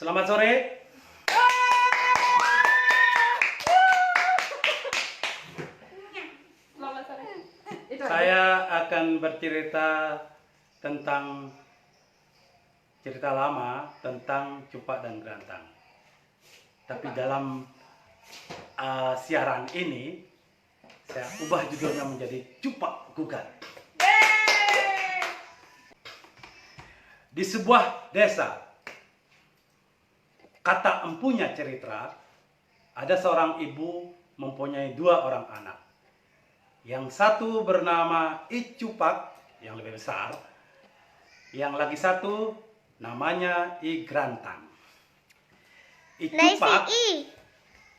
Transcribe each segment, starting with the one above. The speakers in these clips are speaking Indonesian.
Selamat sore. Selamat sore. Saya akan bercerita tentang cerita lama tentang Cupak dan Grantang. Tapi dalam siaran ini saya ubah judulnya menjadi Cupak Gugat. Di sebuah desa, kata empunya cerita, ada seorang ibu mempunyai 2 orang anak. Yang satu bernama I Cupak, yang lebih besar. Yang lagi satu namanya I Grantang. I Cupak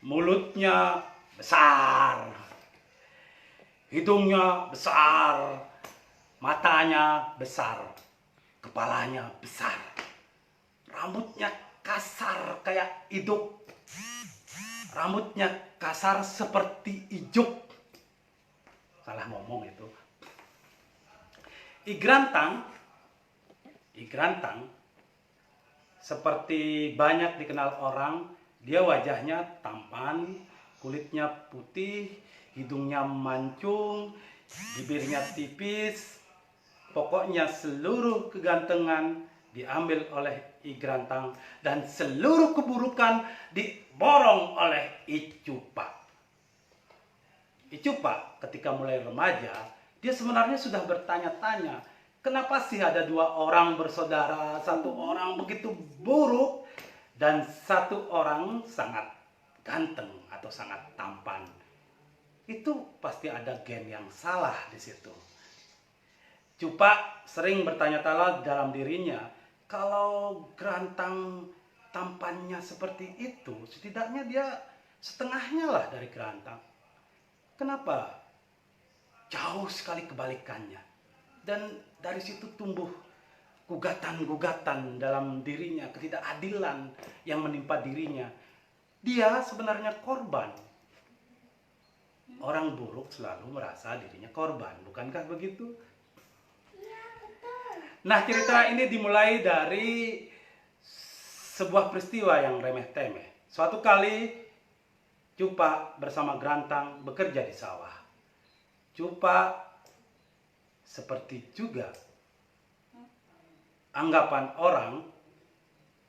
mulutnya besar, hidungnya besar, matanya besar, kepalanya besar, rambutnya kasar kayak iduk, rambutnya kasar seperti ijuk. Salah ngomong itu. I Grantang seperti banyak dikenal orang, dia wajahnya tampan, kulitnya putih, hidungnya mancung, bibirnya tipis. Pokoknya seluruh kegantengan diambil oleh I Grantang dan seluruh keburukan diborong oleh I Cupak. I Cupak ketika mulai remaja, dia sebenarnya sudah bertanya-tanya, kenapa sih ada 2 orang bersaudara, 1 orang begitu buruk dan 1 orang sangat ganteng atau sangat tampan. Itu pasti ada gen yang salah di situ. Cupak sering bertanya-tanya dalam dirinya, kalau Grantang tampannya seperti itu, setidaknya dia setengahnya lah dari Grantang. Kenapa? Jauh sekali kebalikannya. Dan dari situ tumbuh gugatan-gugatan dalam dirinya, ketidakadilan yang menimpa dirinya. Dia sebenarnya korban. Orang buruk selalu merasa dirinya korban, bukankah begitu? Nah, cerita ini dimulai dari sebuah peristiwa yang remeh-temeh. Suatu kali Cupak bersama Grantang bekerja di sawah. Cupak seperti juga anggapan orang,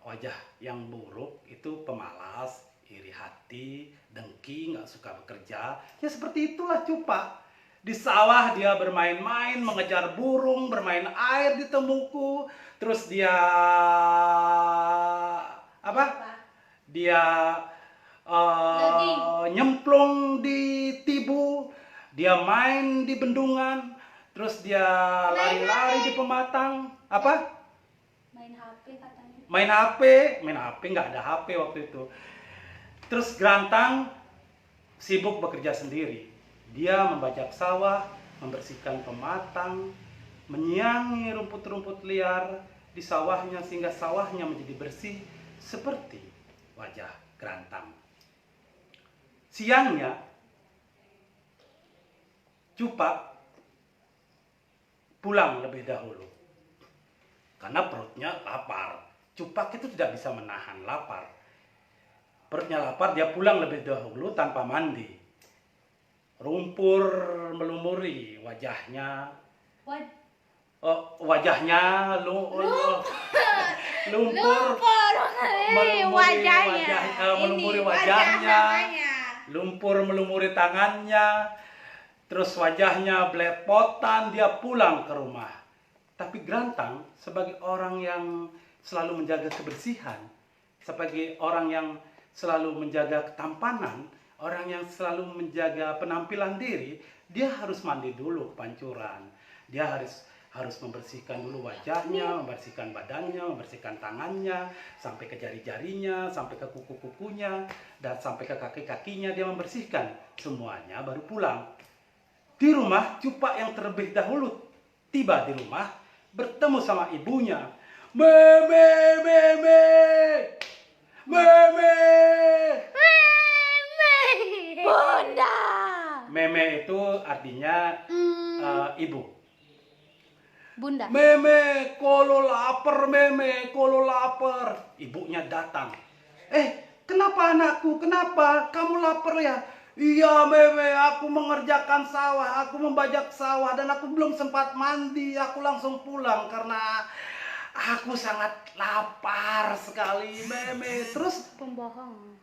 wajah yang buruk itu pemalas, iri hati, dengki, nggak suka bekerja. Ya seperti itulah Cupak. Di sawah dia bermain-main, mengejar burung, bermain air di temuku. Terus dia Dia nyemplung di tibu, dia main di bendungan, terus dia lari-lari di pematang. Main HP katanya. Main HP nggak ada HP waktu itu. Terus Grantang sibuk bekerja sendiri. Dia membajak sawah, membersihkan pematang, menyiangi rumput-rumput liar di sawahnya sehingga sawahnya menjadi bersih seperti wajah Grantang. Siangnya, Cupak pulang lebih dahulu karena perutnya lapar. Cupak itu tidak bisa menahan lapar. Perutnya lapar, dia pulang lebih dahulu tanpa mandi. Lumpur melumuri wajahnya. Melumuri wajahnya, lumpur melumuri tangannya, terus wajahnya belepotan. Dia pulang ke rumah. Tapi Grantang sebagai orang yang selalu menjaga kebersihan, sebagai orang yang selalu menjaga ketampanan, orang yang selalu menjaga penampilan diri, dia harus mandi dulu ke pancuran. Dia harus membersihkan dulu wajahnya, membersihkan badannya, membersihkan tangannya, sampai ke jari-jarinya, sampai ke kuku-kukunya, dan sampai ke kaki-kakinya. Dia membersihkan semuanya baru pulang. Di rumah, Cupak yang terlebih dahulu tiba di rumah, bertemu sama ibunya. Meme, meme, meme, Bunda. meme itu artinya ibu. Bunda. Meme, kolo lapar, meme, kolo lapar. Ibunya datang. Kenapa anakku? Kenapa? Kamu lapar ya? Iya, meme, aku mengerjakan sawah, aku membajak sawah dan aku belum sempat mandi. Aku langsung pulang karena aku sangat lapar sekali, meme. Terus Pembohong.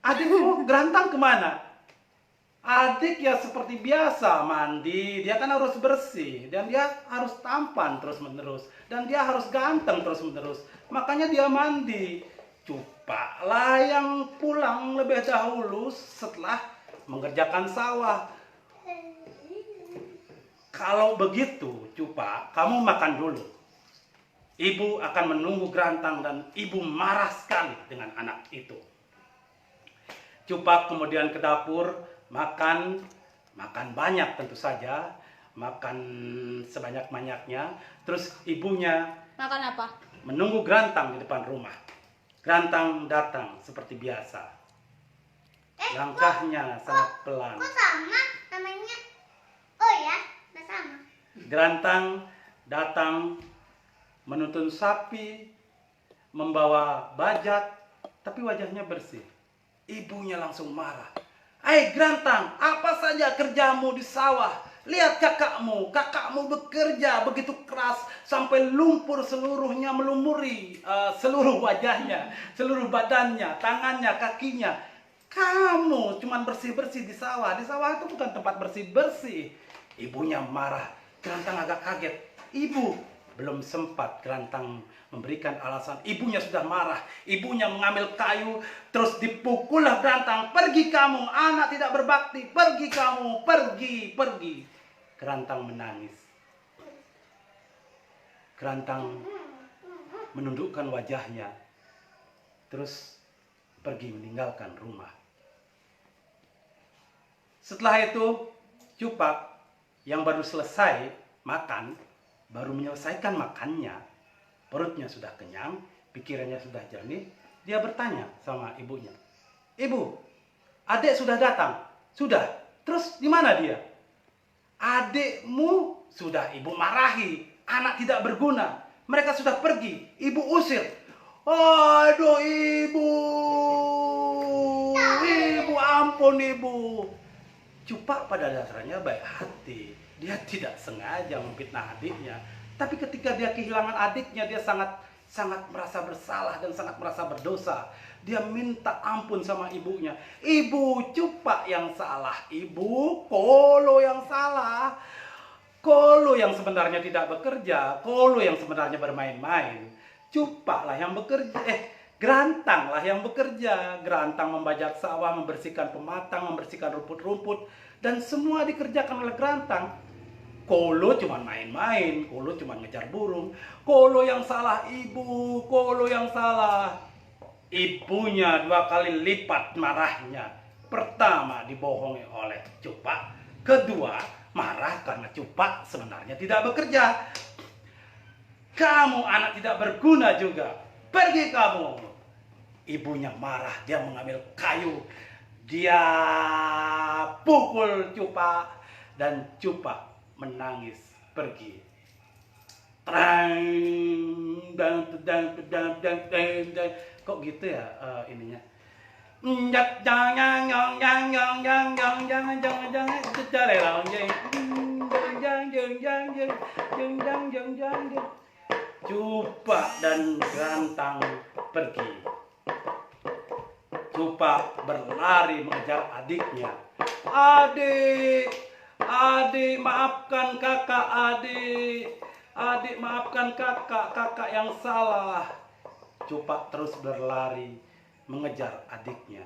adikmu Gerantang kemana? Adik ya seperti biasa mandi, dia kan harus bersih dan dia harus tampan terus menerus dan dia harus ganteng terus menerus. Makanya dia mandi. Cupa lah yang pulang lebih dahulu setelah mengerjakan sawah. Kalau begitu, Cupa, kamu makan dulu. Ibu akan menunggu Gerantang dan ibu marah sekali dengan anak itu. Cupa kemudian ke dapur, makan banyak tentu saja, makan sebanyak-banyaknya. Terus ibunya Makan apa? menunggu Gerantang di depan rumah. Gerantang datang seperti biasa. Langkahnya sangat pelan. Kok sama namanya? Oh ya, nggak sama. Gerantang datang menuntun sapi, membawa bajak, tapi wajahnya bersih. Ibunya langsung marah. Gerantang, apa saja kerjamu di sawah? Lihat kakakmu bekerja begitu keras sampai lumpur seluruhnya melumuri seluruh wajahnya, seluruh badannya, tangannya, kakinya. Kamu cuman bersih-bersih di sawah. Di sawah itu bukan tempat bersih-bersih. Ibunya marah. Gerantang agak kaget. Ibu, belum sempat Gerantang memberikan alasan. Ibunya sudah marah. Ibunya mengambil kayu. Terus dipukullah Gerantang. Pergi kamu, anak tidak berbakti. Pergi kamu, pergi. Gerantang menangis. Gerantang menundukkan wajahnya. Terus pergi meninggalkan rumah. Setelah itu, Cupak yang baru selesai makan, baru menyelesaikan makannya, perutnya sudah kenyang, pikirannya sudah jernih, dia bertanya sama ibunya, "Ibu, adik sudah datang?" "Sudah." "Terus di mana dia?" "Adikmu sudah ibu marahi, anak tidak berguna. Mereka sudah pergi, ibu usir." "Aduh ibu, ampun ibu." Cupak pada dasarnya baik hati. Dia tidak sengaja memfitnah adiknya. Tapi ketika dia kehilangan adiknya, dia sangat merasa bersalah dan sangat merasa berdosa. Dia minta ampun sama ibunya. "Ibu, Cupak yang salah. Ibu, Kolo yang salah. Kolo yang sebenarnya tidak bekerja. Kolo yang sebenarnya bermain-main. Cupak lah yang bekerja. Gerantang lah yang bekerja. Gerantang membajak sawah, membersihkan pematang, membersihkan rumput-rumput. Dan semua dikerjakan oleh Gerantang. Kolo cuma main-main. Kolo cuma ngejar burung. Kolo yang salah ibu. Kolo yang salah." Ibunya 2 kali lipat marahnya. Pertama, dibohongi oleh Cupak. Kedua, marah karena Cupak sebenarnya tidak bekerja. "Kamu anak tidak berguna juga. Pergi kamu." Ibunya marah, dia mengambil kayu. Dia pukul Cupak dan Cupak menangis pergi. Kok gitu ya ininya? Cupak dan Gerantang pergi. Cupak berlari mengejar adiknya. Adik, maafkan kakak, adik. Adik, maafkan kakak yang salah." Cupak terus berlari mengejar adiknya.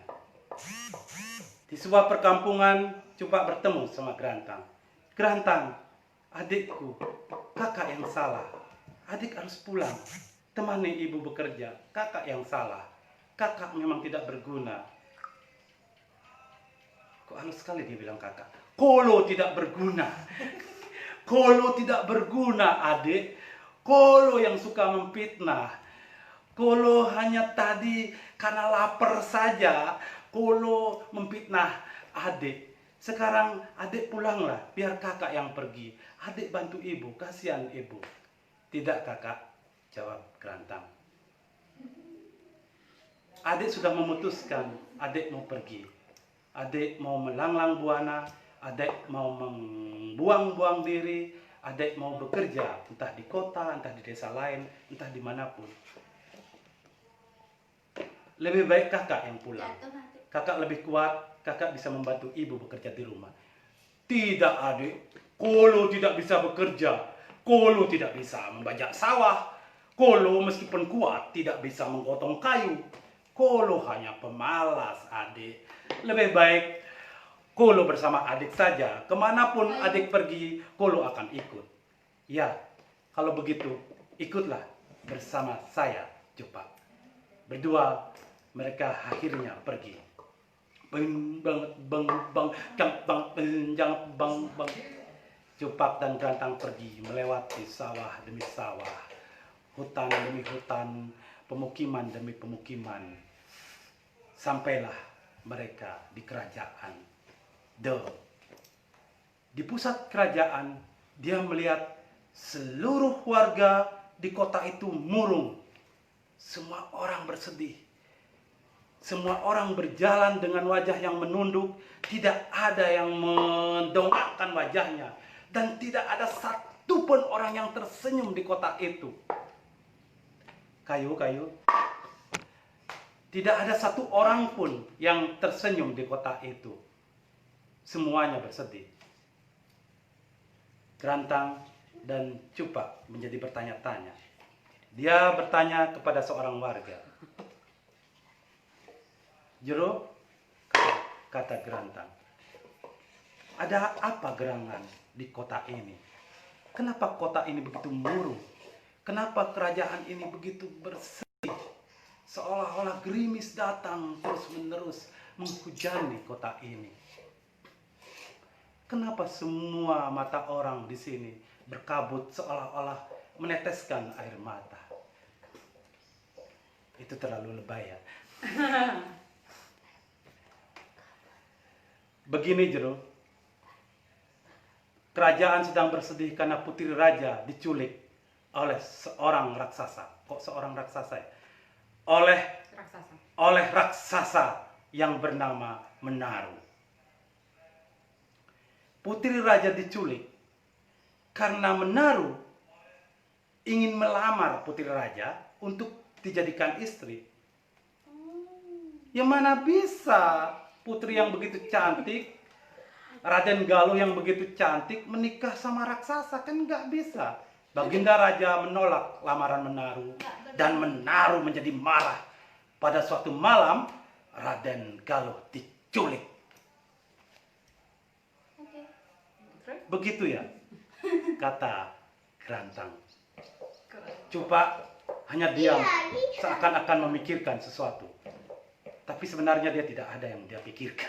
Di sebuah perkampungan, Cupak bertemu sama Gerantang. "Gerantang, adikku, kakak yang salah. Adik harus pulang. Temani ibu bekerja. Kakak yang salah. Kakak memang tidak berguna." Kok halus sekali dia bilang kakak. Kolo tidak berguna. Kolo tidak berguna, adik. Kolo yang suka memfitnah. Kolo hanya tadi karena lapar saja. Kolo memfitnah adik. Sekarang adik pulanglah, biar kakak yang pergi. Adik bantu ibu, kasihan ibu. Tidak kakak, jawab Gerantang. Adik sudah memutuskan, adik mau pergi. Adik mau melanglang buana, adik mau membuang-buang diri, adik mau bekerja, entah di kota, entah di desa lain, entah dimanapun. Lebih baik kakak yang pulang. Jatuh nanti. Kakak lebih kuat, kakak bisa membantu ibu bekerja di rumah. Tidak adik, Kolo tidak bisa bekerja. Kolo tidak bisa membajak sawah. Kolo meskipun kuat tidak bisa menggotong kayu. Kolo hanya pemalas adik. Lebih baik Kolo bersama adik saja. Kemanapun adik pergi, Kolo akan ikut. Ya, kalau begitu ikutlah bersama saya, Cupak. Berdua mereka akhirnya pergi. Bang bang bang bang bang. Cupak dan Gerantang pergi melewati sawah demi sawah, hutan demi hutan, pemukiman demi pemukiman. Sampailah mereka di kerajaan De. Di pusat kerajaan, dia melihat seluruh warga di kota itu murung. Semua orang bersedih. Semua orang berjalan dengan wajah yang menunduk. Tidak ada yang mendongakkan wajahnya. Dan tidak ada satupun orang yang tersenyum di kota itu. Kayu. Tidak ada satu orang pun yang tersenyum di kota itu. Semuanya bersedih. Gerantang dan Cupak menjadi bertanya-tanya. Dia bertanya kepada seorang warga. Jero, kata Gerantang, ada apa gerangan di kota ini? Kenapa kota ini begitu murung? Kenapa kerajaan ini begitu bersih? Seolah-olah gerimis datang terus-menerus menghujani kota ini. Kenapa semua mata orang di sini berkabut seolah-olah meneteskan air mata? Itu terlalu lebay ya. Begini Jero, kerajaan sedang bersedih karena putri raja diculik oleh seorang raksasa. Kok seorang raksasa ya? Oleh raksasa yang bernama Menaru. Putri raja diculik karena Menaru ingin melamar putri raja untuk dijadikan istri. Yang mana bisa putri yang begitu cantik, Raden Galuh yang begitu cantik menikah sama raksasa, kan nggak bisa. Baginda Raja menolak lamaran Menaru dan Menaru menjadi marah. Pada suatu malam Raden Galuh diculik. Begitu ya, kata Gerantang. Cupak hanya diam, seakan-akan memikirkan sesuatu. Tapi sebenarnya dia tidak ada yang dia pikirkan.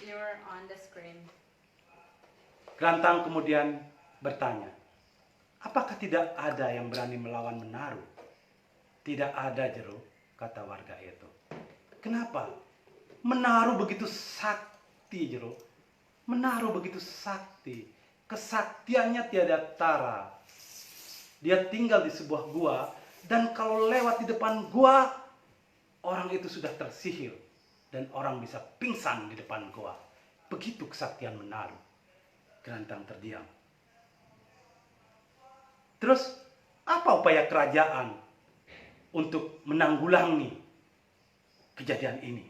You're on the screen. Gerantang kemudian bertanya, apakah tidak ada yang berani melawan Menaru? Tidak ada Jero, kata warga itu. Kenapa? Menaru begitu sakti Jero. Menaru begitu sakti. Kesaktiannya tiada tara. Dia tinggal di sebuah gua, dan kalau lewat di depan gua, orang itu sudah tersihir dan orang bisa pingsan di depan gua. Begitu kesaktian Menaru. Gerantang terdiam. Terus apa upaya kerajaan untuk menanggulangi kejadian ini?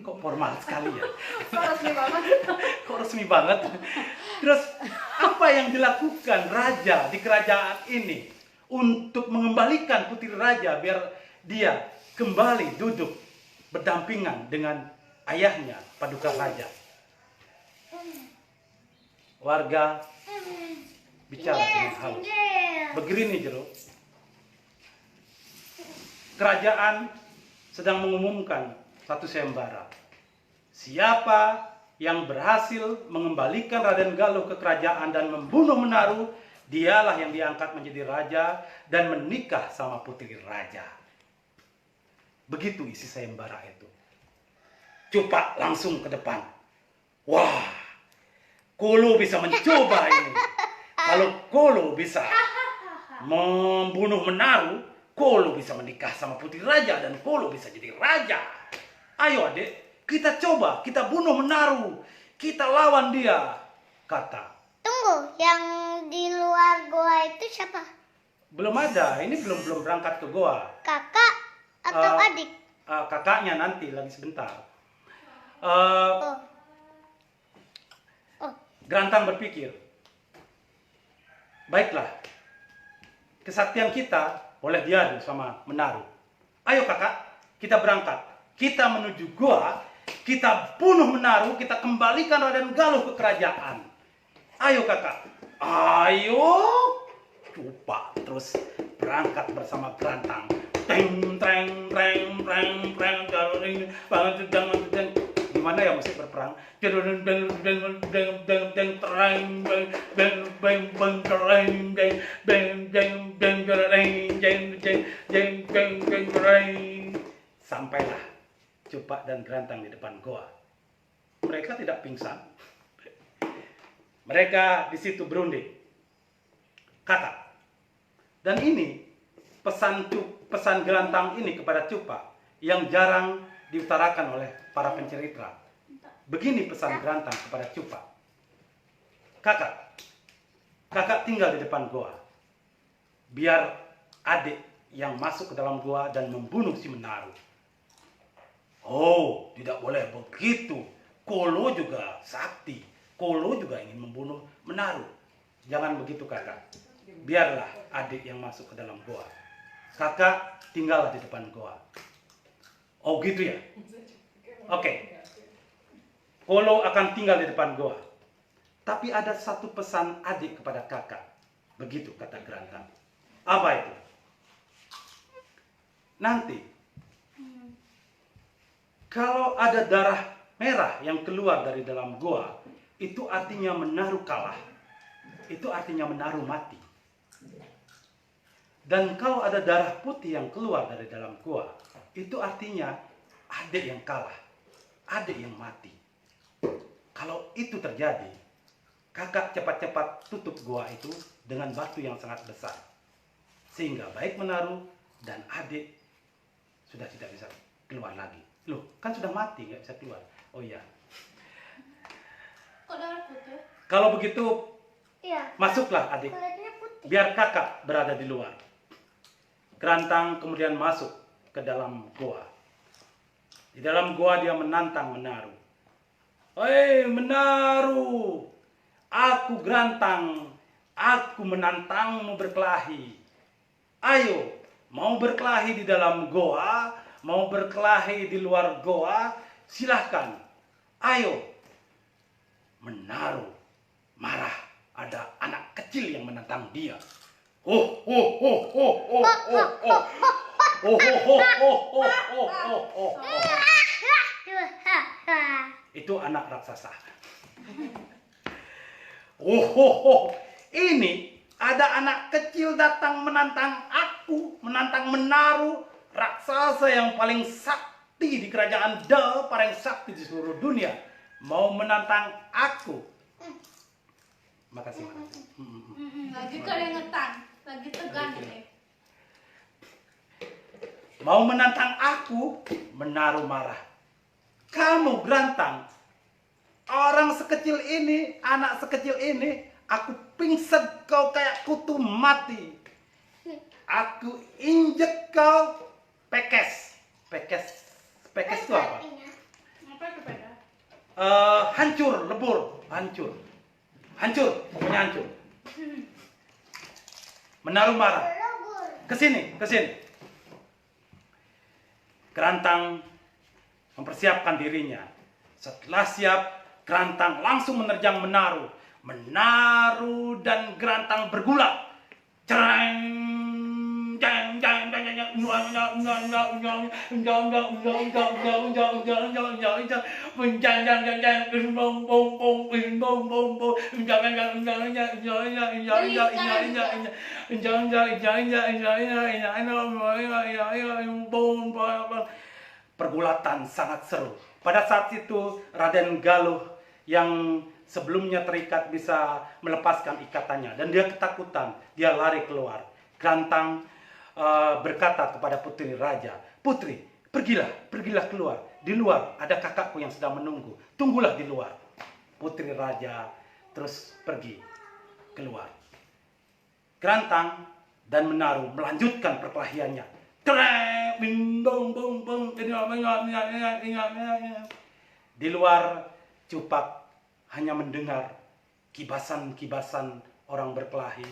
Kok formal sekali ya? Kok resmi banget? Kok resmi banget? Terus apa yang dilakukan raja di kerajaan ini untuk mengembalikan putri raja biar dia kembali duduk berdampingan dengan ayahnya Paduka Raja? Warga bicara dengan halus. Begini Jero, kerajaan sedang mengumumkan satu sayembara. Siapa yang berhasil mengembalikan Raden Galuh ke kerajaan dan membunuh Menaru, dialah yang diangkat menjadi raja dan menikah sama putri raja. Begitu isi sayembara itu. Cupa langsung ke depan. Wah, Kolo bisa mencoba ini. Kalau Kolo bisa membunuh Menaru, Kolo bisa menikah sama putri raja dan Kolo bisa jadi raja. Ayo adik, kita coba, kita bunuh Menaru. Kita lawan dia, kata. Tunggu, yang di luar goa itu siapa? Belum ada, ini belum berangkat ke goa. Kakak atau Eh, adik? Kakaknya nanti, lagi sebentar. Oh. Oh. Gerantang berpikir, baiklah, kesaktian kita boleh diadu sama Menaru. Ayo kakak, kita berangkat. Kita menuju gua, kita bunuh Menaru, kita kembalikan Raden Galuh ke kerajaan. Ayo kakak, ayo. Cupa terus berangkat bersama Gerantang. Teng, treng, treng, treng, treng, treng, treng. Gimana ya musik berperang? Sampailah Cupa dan Gerantang di depan goa. Mereka tidak pingsan. Mereka di situ berunding. Kakak. Dan ini pesan Gerantang ini kepada Cupa yang jarang diutarakan oleh para pencerita. Begini pesan Gerantang kepada Cupa. Kakak tinggal di depan goa. Biar adik yang masuk ke dalam goa dan membunuh si Menaru. Oh, tidak boleh begitu. Kolo juga sakti. Kolo juga ingin membunuh Menaru. Jangan begitu kakak. Biarlah adik yang masuk ke dalam goa. Kakak tinggallah di depan goa. Oh gitu ya? Oke. Kolo akan tinggal di depan goa. Tapi ada satu pesan adik kepada kakak. Begitu kata Gerantang. Apa itu? Nanti, kalau ada darah merah yang keluar dari dalam goa, itu artinya Menaru kalah. Itu artinya Menaru mati. Dan kalau ada darah putih yang keluar dari dalam goa, itu artinya adik yang kalah, adik yang mati. Kalau itu terjadi, kakak cepat-cepat tutup goa itu dengan batu yang sangat besar. Sehingga baik Menaru dan adik sudah tidak bisa keluar lagi. Loh, kan sudah mati, nggak bisa keluar. Oh iya. Kok darah putih? Kalau begitu, Iya. masuklah adik. Kulitnya putih. Biar kakak berada di luar. Gerantang kemudian masuk ke dalam goa. Di dalam goa dia menantang Menaru. Hei Menaru, aku Gerantang, aku menantangmu berkelahi. Ayo, mau berkelahi di dalam goa, mau berkelahi di luar goa, silahkan. Ayo. Menaru marah, ada anak kecil yang menantang dia. Oh, oh, oh, oh, oh, oh, oh, oh, oh, oh, oh, oh, oh. Itu anak raksasa. Oh, oh, oh. Ini ada anak kecil datang menantang aku, menantang Menaru, raksasa yang paling sakti di kerajaan Da, paling sakti di seluruh dunia, mau menantang aku. Makasih. Lagi keringetan, lagi tegang deh. Mau menantang aku, Menaru marah. Kamu Gerantang, orang sekecil ini, anak sekecil ini, aku pingsan kau kayak kutu mati. Aku injek kau pekes. Pekes itu apa? Apa itu pada? Hancur, lebur, hancur, pokoknya hancur. Menaru marah. Kesini. Gerantang mempersiapkan dirinya. Setelah siap, Gerantang langsung menerjang Menaru. Menaru dan Gerantang bergulat. Cereng, jeng, jeng, jeng, jeng, jeng, pergulatan sangat seru. Pada saat itu Raden Galuh yang sebelumnya terikat bisa melepaskan ikatannya dan dia ketakutan, dia lari keluar. Grantang berkata kepada putri raja, "Putri, pergilah keluar. Di luar ada kakakku yang sedang menunggu. Tunggulah di luar." Putri raja terus pergi keluar. Grantang dan Menaru melanjutkan perkelahiannya. Di luar, Cupak hanya mendengar kibasan-kibasan orang berkelahi.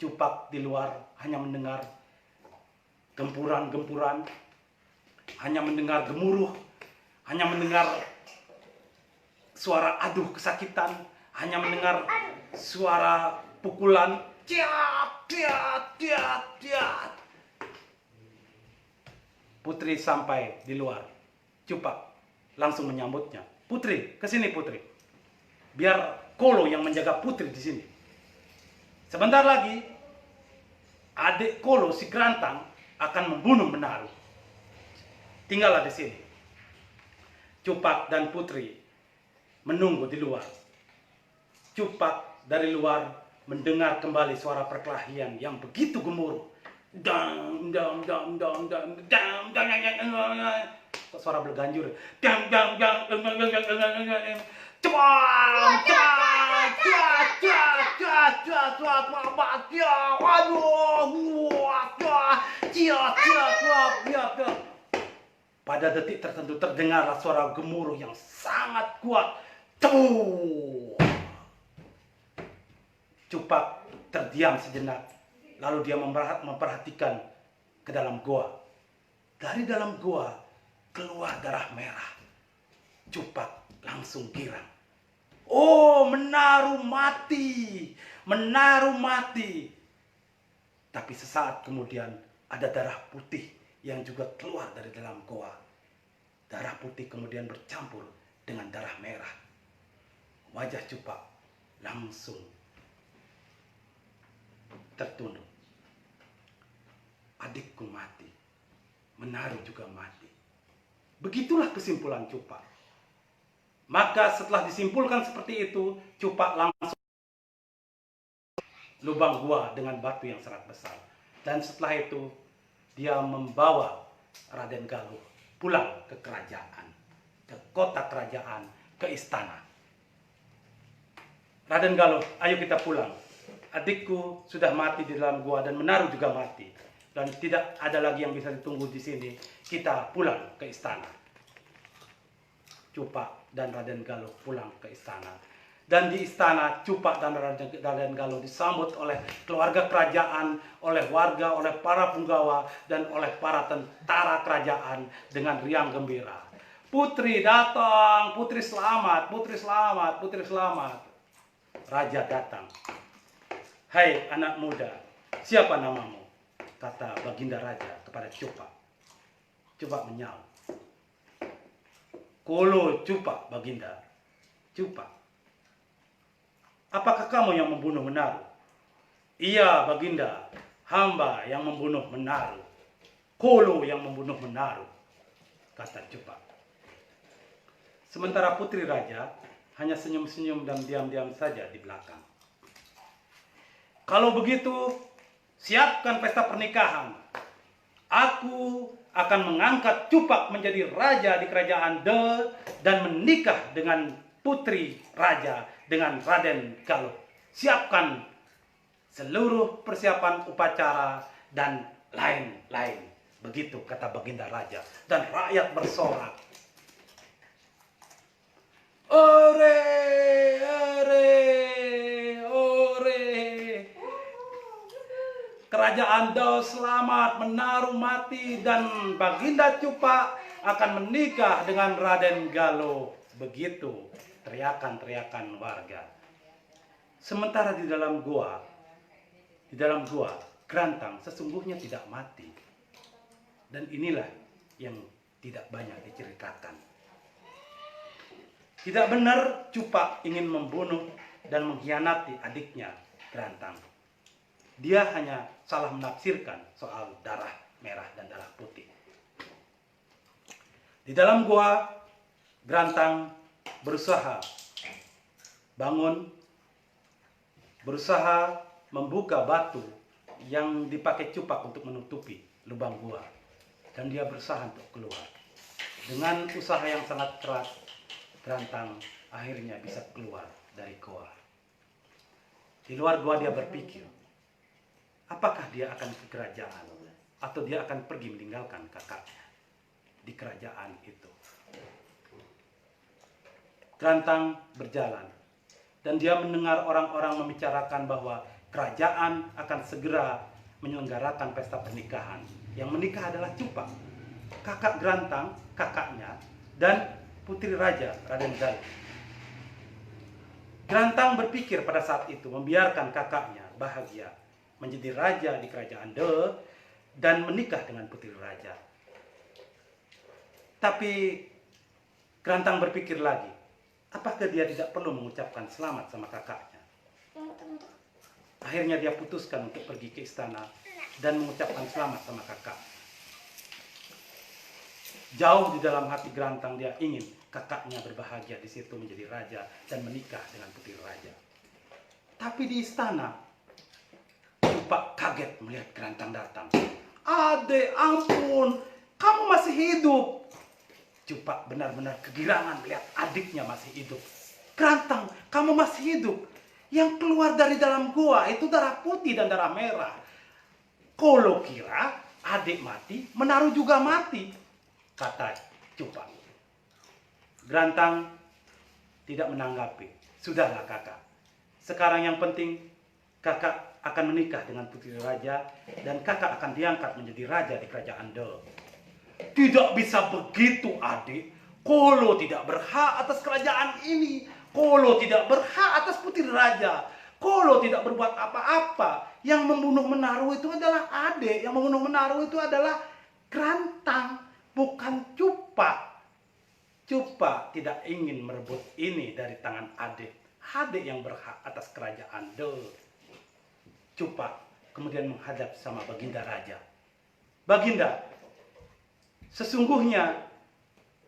Cupak di luar hanya mendengar gempuran-gempuran, hanya mendengar gemuruh, hanya mendengar suara aduh kesakitan, hanya mendengar suara pukulan. Tiat, tiat, tiat, tiat. Putri sampai di luar. Cupak langsung menyambutnya. "Putri, kesini Putri. Biar Kolo yang menjaga Putri di sini." Sebentar lagi, adik Kolo si Grantang akan membunuh Menaru. Tinggallah di sini. Cupak dan Putri menunggu di luar. Cupak dari luar mendengar kembali suara perkelahian yang begitu gemuruh. Dam dam dam dam dam dam dam. Kok suara berganjur? Dam dam dam dam dam dam dam. Cuan, cuan, cuan, cuan, cuan, cuan, cuan, cuan, cuan, aduh, cuan. Pada detik tertentu terdengarlah suara gemuruh yang sangat kuat. Tuh. Cupak terdiam sejenak, lalu dia memperhatikan ke dalam goa. Dari dalam goa keluar darah merah. Cupak langsung girang. Oh, Menaru mati. Menaru mati. Tapi sesaat kemudian ada darah putih yang juga keluar dari dalam goa. Darah putih kemudian bercampur dengan darah merah. Wajah Cupak langsung tertunduk. Adikku mati. Menaru juga mati. Begitulah kesimpulan Cupak. Maka setelah disimpulkan seperti itu, Cupak langsung lubang gua dengan batu yang sangat besar. Dan setelah itu, dia membawa Raden Galuh pulang ke kerajaan, ke kota kerajaan, ke istana. "Raden Galuh, ayo kita pulang. Adikku sudah mati di dalam gua dan Menaru juga mati. Dan tidak ada lagi yang bisa ditunggu di sini. Kita pulang ke istana." Cupak dan Raden Galuh pulang ke istana. Dan di istana, Cupak dan Raden Galuh disambut oleh keluarga kerajaan, oleh warga, oleh para punggawa, dan oleh para tentara kerajaan dengan riang gembira. "Putri datang, putri selamat, putri selamat, putri selamat." Raja datang. "Hai anak muda, siapa namamu?" kata Baginda Raja kepada Cupak. Cupak menyaut. "Kolo Cupak, Baginda." "Cupak, apakah kamu yang membunuh Menaru?" "Iya, Baginda, hamba yang membunuh Menaru. Kolo yang membunuh Menaru," kata Cupak. Sementara putri raja hanya senyum-senyum dan diam-diam saja di belakang. "Kalau begitu, siapkan pesta pernikahan. Aku akan mengangkat Cupak menjadi raja di kerajaan De dan menikah dengan putri raja dengan Raden Galuh. Siapkan seluruh persiapan upacara dan lain-lain." Begitu kata Baginda Raja. Dan rakyat bersorak. "Ore, ore, ore. Kerajaan Dao selamat, Menaru mati, dan Baginda Cupak akan menikah dengan Raden Galuh." Begitu teriakan-teriakan warga. Sementara di dalam gua, Grantang sesungguhnya tidak mati. Dan inilah yang tidak banyak diceritakan. Tidak benar Cupak ingin membunuh dan mengkhianati adiknya Grantang. Dia hanya salah menafsirkan soal darah merah dan darah putih. Di dalam gua, Gerantang berusaha bangun, berusaha membuka batu yang dipakai Cupak untuk menutupi lubang gua. Dan dia berusaha untuk keluar. Dengan usaha yang sangat keras, Gerantang akhirnya bisa keluar dari gua. Di luar gua dia berpikir, apakah dia akan ke kerajaan atau dia akan pergi meninggalkan kakaknya di kerajaan itu. Gerantang berjalan dan dia mendengar orang-orang membicarakan bahwa kerajaan akan segera menyelenggarakan pesta pernikahan. Yang menikah adalah Cupak, kakak Gerantang, kakaknya, dan putri raja Raden Galuh. Gerantang berpikir pada saat itu membiarkan kakaknya bahagia menjadi raja di kerajaan De dan menikah dengan putri raja. Tapi Gerantang berpikir lagi, apakah dia tidak perlu mengucapkan selamat sama kakaknya? Akhirnya dia putuskan untuk pergi ke istana dan mengucapkan selamat sama kakak. Jauh di dalam hati Gerantang dia ingin kakaknya berbahagia di situ menjadi raja dan menikah dengan putri raja. Tapi di istana, Cupak kaget melihat Gerantang datang. "Adek, ampun, kamu masih hidup." Cupak benar-benar kegirangan melihat adiknya masih hidup. "Gerantang, kamu masih hidup. Yang keluar dari dalam gua itu darah putih dan darah merah. Kalau kira adik mati, Menaru juga mati," kata Cupak. Gerantang tidak menanggapi. "Sudahlah kakak. Sekarang yang penting kakak akan menikah dengan putri raja dan kakak akan diangkat menjadi raja di kerajaan De." "Tidak bisa begitu, adik. Kolo tidak berhak atas kerajaan ini. Kolo tidak berhak atas putri raja. Kolo tidak berbuat apa-apa. Yang membunuh Menaru itu adalah adik. Yang membunuh Menaru itu adalah Gerantang, bukan Cupak. Cupak tidak ingin merebut ini dari tangan adik. Adik yang berhak atas kerajaan De." Cupak kemudian menghadap sama Baginda Raja. "Baginda, sesungguhnya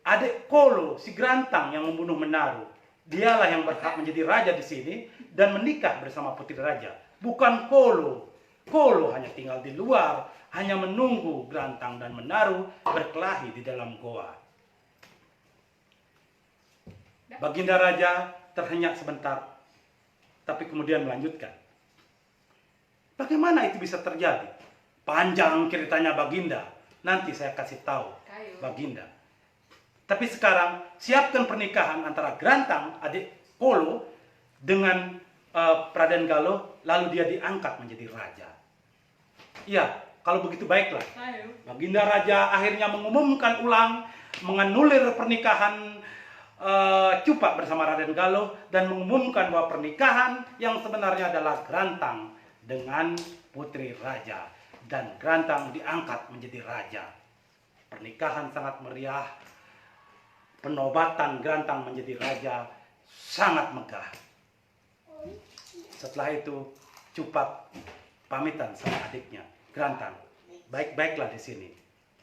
adik Kolo, si Gerantang yang membunuh Menaru, dialah yang berhak menjadi raja di sini dan menikah bersama putri raja, bukan Kolo. Kolo hanya tinggal di luar, hanya menunggu Gerantang dan Menaru berkelahi di dalam goa." Baginda Raja terhenyak sebentar, tapi kemudian melanjutkan. "Bagaimana itu bisa terjadi? Panjang ceritanya Baginda. Nanti saya kasih tahu Baginda. Tapi sekarang siapkan pernikahan antara Gerantang, adik Kolo, dengan Raden Galuh, lalu dia diangkat menjadi raja." "Iya, kalau begitu baiklah." Baginda Raja akhirnya mengumumkan ulang, menganulir pernikahan Cupak bersama Raden Galuh dan mengumumkan bahwa pernikahan yang sebenarnya adalah Gerantang dengan putri raja, dan Gerantang diangkat menjadi raja. Pernikahan sangat meriah. Penobatan Gerantang menjadi raja sangat megah. Setelah itu Cupak pamitan sama adiknya, "Gerantang, baik-baiklah di sini.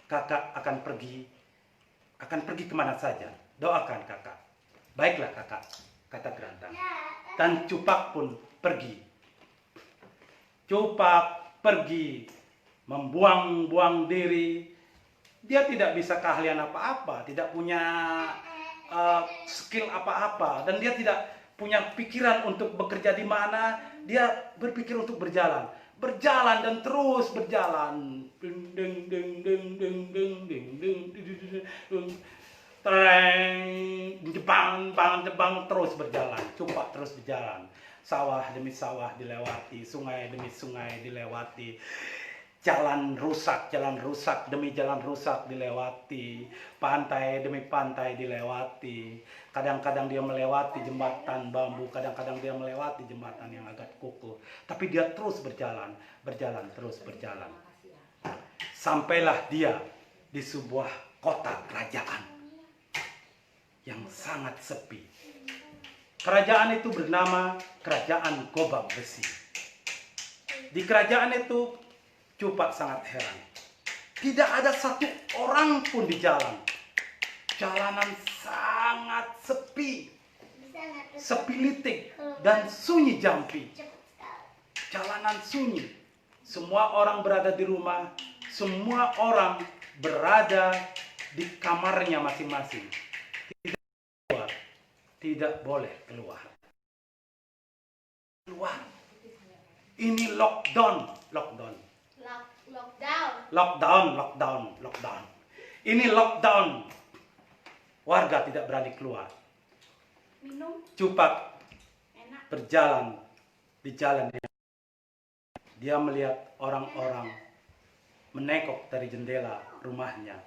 Kakak akan pergi kemana saja. Doakan kakak." "Baiklah kakak," kata Gerantang. Dan Cupak pun pergi. Cupak pergi membuang-buang diri. Dia tidak bisa keahlian apa-apa, tidak punya skill apa-apa, dan dia tidak punya pikiran untuk bekerja di mana. Dia berpikir untuk berjalan dan terus berjalan. Ding ding ding ding ding ding ding ding ding. Jepang terus berjalan. Cupak terus berjalan. Sawah demi sawah dilewati, sungai demi sungai dilewati. Jalan rusak demi jalan rusak dilewati. Pantai demi pantai dilewati. Kadang-kadang dia melewati jembatan bambu, kadang-kadang dia melewati jembatan yang agak kukuh. Tapi dia terus berjalan terus berjalan. Sampailah dia di sebuah kota kerajaan yang sangat sepi. Kerajaan itu bernama Kerajaan Gobang Besi. Di kerajaan itu Cupak sangat heran. Tidak ada satu orang pun di jalan. Jalanan sangat sangat sepi, Bisa nggak tuh? sepi litik dan sunyi jampi. Cepet sekali. Jalanan sunyi. Semua orang berada di rumah, semua orang berada di kamarnya masing-masing. Tidak keluar, tidak boleh keluar. Keluar. Ini lockdown, lockdown. Lockdown. Ini lockdown. Warga tidak berani keluar. Minum Cupak enak. berjalan di jalan. Dia melihat orang-orang menengok dari jendela rumahnya.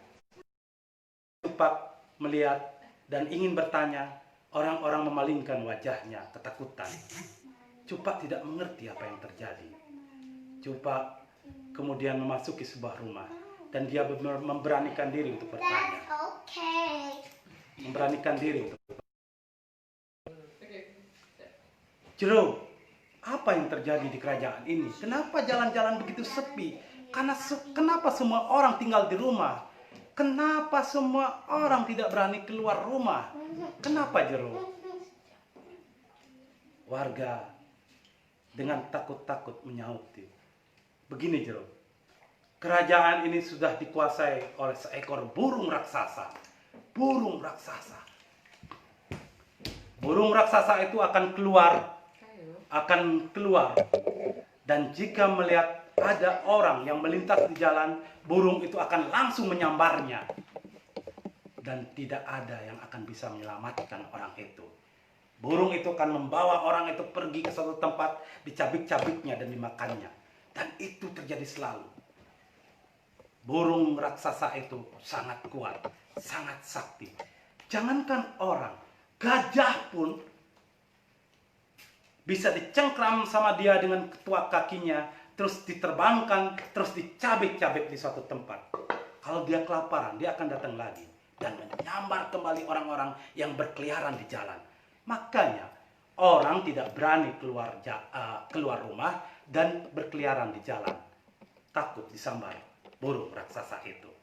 Cupak melihat dan ingin bertanya. Orang-orang memalingkan wajahnya, ketakutan. Cupak tidak mengerti apa yang terjadi. Cupak kemudian memasuki sebuah rumah dan dia memberanikan diri untuk bertanya. That's okay. Memberanikan diri untuk Jero, apa yang terjadi di kerajaan ini? Kenapa jalan-jalan begitu sepi? Kenapa semua orang tinggal di rumah? Kenapa semua orang tidak berani keluar rumah? Kenapa, Jero? Warga dengan takut-takut menyauti. Begini, Jero. Kerajaan ini sudah dikuasai oleh seekor burung raksasa. Burung raksasa. Burung raksasa itu akan keluar. Dan jika melihat ada orang yang melintas di jalan, burung itu akan langsung menyambarnya. Dan tidak ada yang akan bisa menyelamatkan orang itu. Burung itu akan membawa orang itu pergi ke suatu tempat, dicabik-cabiknya dan dimakannya. Dan itu terjadi selalu. Burung raksasa itu sangat kuat, sangat sakti. Jangankan orang, gajah pun bisa dicengkram sama dia dengan ketua kakinya, terus diterbangkan, terus dicabik-cabik di suatu tempat. Kalau dia kelaparan, dia akan datang lagi dan menyambar kembali orang-orang yang berkeliaran di jalan. Makanya orang tidak berani keluar rumah dan berkeliaran di jalan. Takut disambar burung raksasa itu.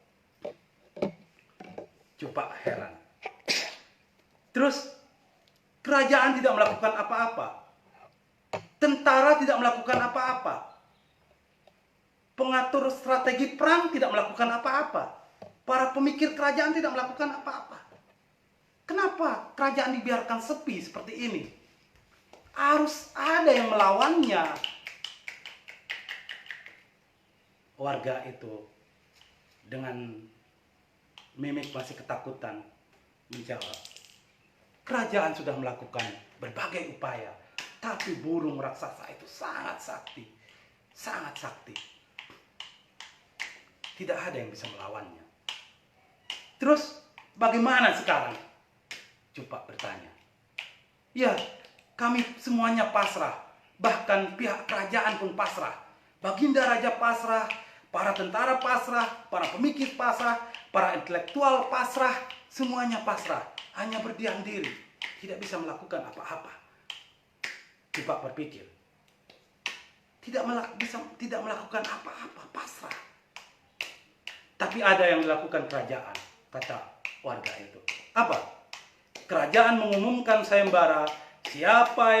Cupak heran. Terus kerajaan tidak melakukan apa-apa. Tentara tidak melakukan apa-apa. Pengatur strategi perang tidak melakukan apa-apa. Para pemikir kerajaan tidak melakukan apa-apa. Kenapa kerajaan dibiarkan sepi seperti ini? Harus ada yang melawannya. Warga itu dengan mimik masih ketakutan menjawab. Kerajaan sudah melakukan berbagai upaya, tapi burung raksasa itu sangat sakti. Sangat sakti. Tidak ada yang bisa melawannya. Terus bagaimana sekarang? Cupak bertanya. Ya, kami semuanya pasrah. Bahkan pihak kerajaan pun pasrah. Baginda Raja pasrah, para tentara pasrah, para pemikir pasrah, para intelektual pasrah, semuanya pasrah. Hanya berdiam diri, tidak bisa melakukan apa-apa. Cupak berpikir, tidak melakukan apa-apa, pasrah. Tapi ada yang dilakukan kerajaan, kata warga itu. Apa? Kerajaan mengumumkan sayembara, siapa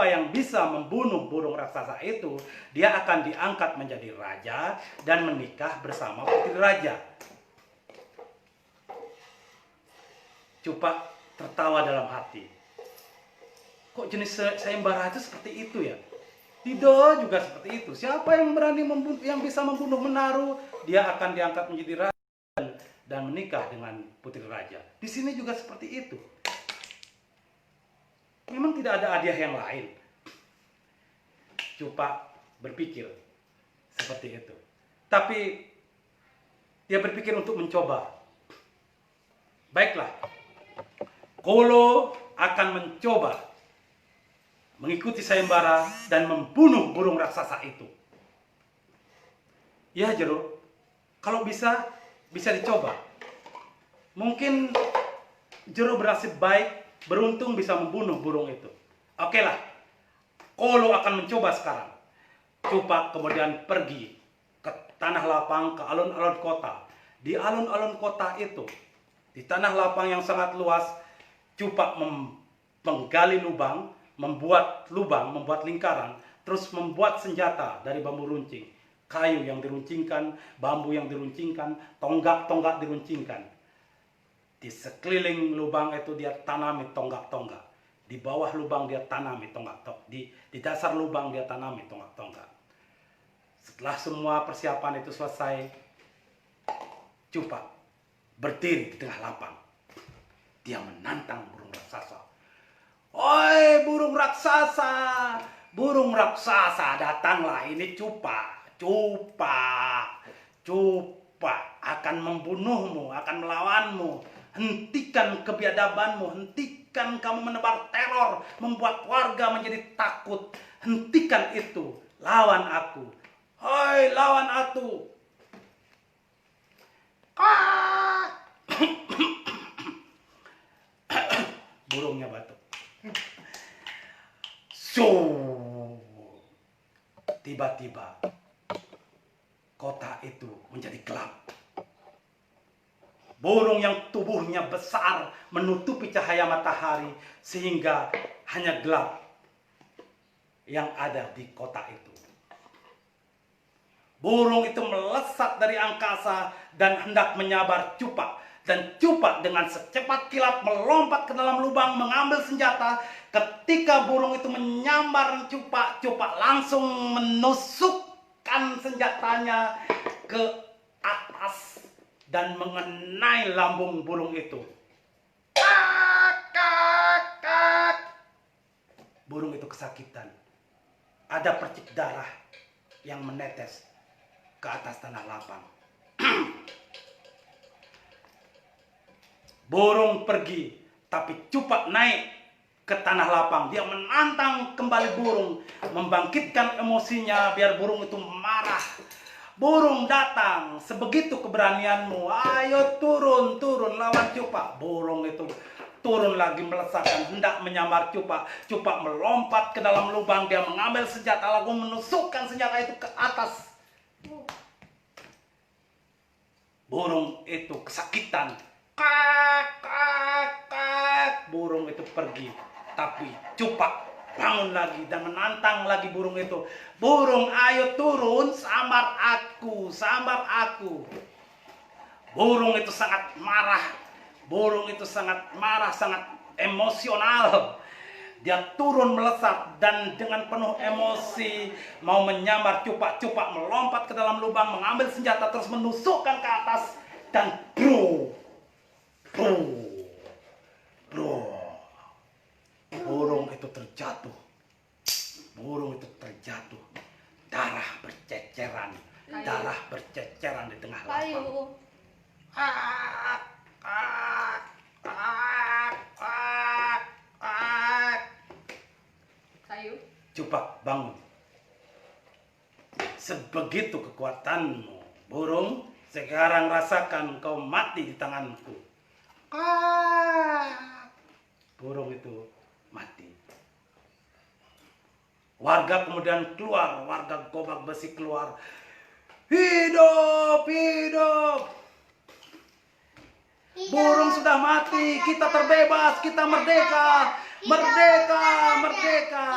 yang bisa membunuh burung raksasa itu, dia akan diangkat menjadi raja dan menikah bersama putri raja. Cupak tertawa dalam hati. Kok jenis sayembara itu seperti itu ya? Tidak juga seperti itu. Siapa yang berani yang bisa membunuh Menaru, dia akan diangkat menjadi raja dan menikah dengan putri raja. Di sini juga seperti itu. Memang tidak ada hadiah yang lain. Cupak berpikir seperti itu. Tapi dia berpikir untuk mencoba. Baiklah. Kolo akan mencoba mengikuti sayembara dan membunuh burung raksasa itu. Ya, Jero. Kalau bisa dicoba. Mungkin Jero bernasib baik, beruntung bisa membunuh burung itu. Oke lah. Kolo akan mencoba sekarang. Cupak kemudian pergi ke tanah lapang, ke alun-alun kota. Di alun-alun kota itu, Di tanah lapang yang sangat luas, Cupak menggali lubang, membuat lingkaran, terus membuat senjata dari bambu runcing. Kayu yang diruncingkan, bambu yang diruncingkan, tonggak-tonggak diruncingkan. Di sekeliling lubang itu dia tanami tonggak-tonggak. Di bawah lubang dia tanami tonggak-tonggak. Di dasar lubang dia tanami tonggak-tonggak. Setelah semua persiapan itu selesai, Cupak berdiri di tengah lapang. Dia menantang burung raksasa. Oi burung raksasa, burung raksasa, datanglah, ini Cupak. Cupak akan membunuhmu, akan melawanmu. Hentikan kebiadabanmu, hentikan kamu menebar teror, membuat warga menjadi takut. Hentikan itu, lawan aku. Hoi, lawan aku. Burungnya batuk. Tiba-tiba kota itu menjadi gelap. Burung yang tubuhnya besar menutupi cahaya matahari sehingga hanya gelap yang ada di kota itu. Burung itu melesat dari angkasa dan hendak menyabar Cupak. Dan Cupak dengan secepat kilat melompat ke dalam lubang mengambil senjata. Ketika burung itu menyambar Cupak, Cupak langsung menusukkan senjatanya ke atas dan mengenai lambung burung itu. Burung itu kesakitan. Ada percik darah yang menetes ke atas tanah lapang. Burung pergi, tapi Cupak naik ke tanah lapang. Dia menantang kembali burung, membangkitkan emosinya biar burung itu marah. Burung datang, sebegitu keberanianmu, ayo turun lawan Cupak. Burung itu turun lagi melesatkan, hendak menyambar Cupak. Cupak melompat ke dalam lubang, dia mengambil senjata lalu menusukkan senjata itu ke atas. Burung itu kesakitan. Burung itu pergi, tapi Cupak bangun lagi dan menantang lagi burung itu. Burung, ayo turun, sambar aku. Burung itu sangat marah. Sangat emosional. Dia turun melesat dan dengan penuh emosi mau menyambar Cupak. Cupak melompat ke dalam lubang, mengambil senjata terus menusukkan ke atas dan bro. Burung itu terjatuh. Darah berceceran di tengah lapang. Kayu. Cupak bangun. Sebegitu kekuatanmu, burung. Sekarang rasakan kau mati di tanganku. Burung itu mati. Warga kemudian keluar, warga Gobag Besi keluar. Hidup! Burung sudah mati, kita terbebas, kita merdeka.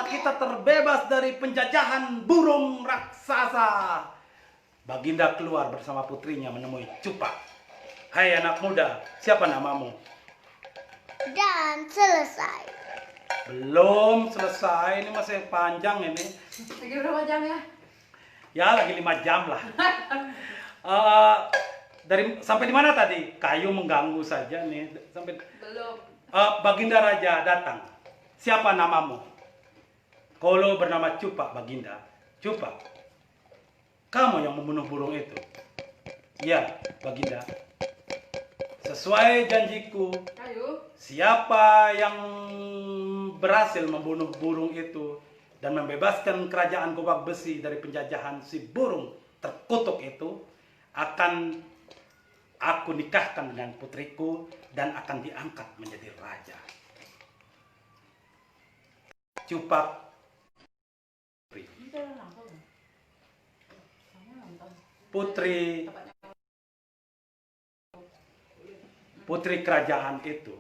Kita terbebas dari penjajahan burung raksasa. Baginda keluar bersama putrinya menemui Cupak. Hai anak muda, siapa namamu? Dan selesai. Belum selesai, ini masih panjang ini. Lagi berapa jam ya? Ya lagi 5 jam lah. Sampai di mana tadi? Kayu mengganggu saja nih. Sampai Belum. Baginda Raja datang. Siapa namamu? Kolo bernama Cupak, Baginda. Cupak, kamu yang membunuh burung itu? Ya, Baginda. Sesuai janjiku, Kayu. siapa yang berhasil membunuh burung itu dan membebaskan kerajaan Gobag Besi dari penjajahan si burung terkutuk itu, akan aku nikahkan dengan putriku dan akan diangkat menjadi raja. Cupak putri kerajaan itu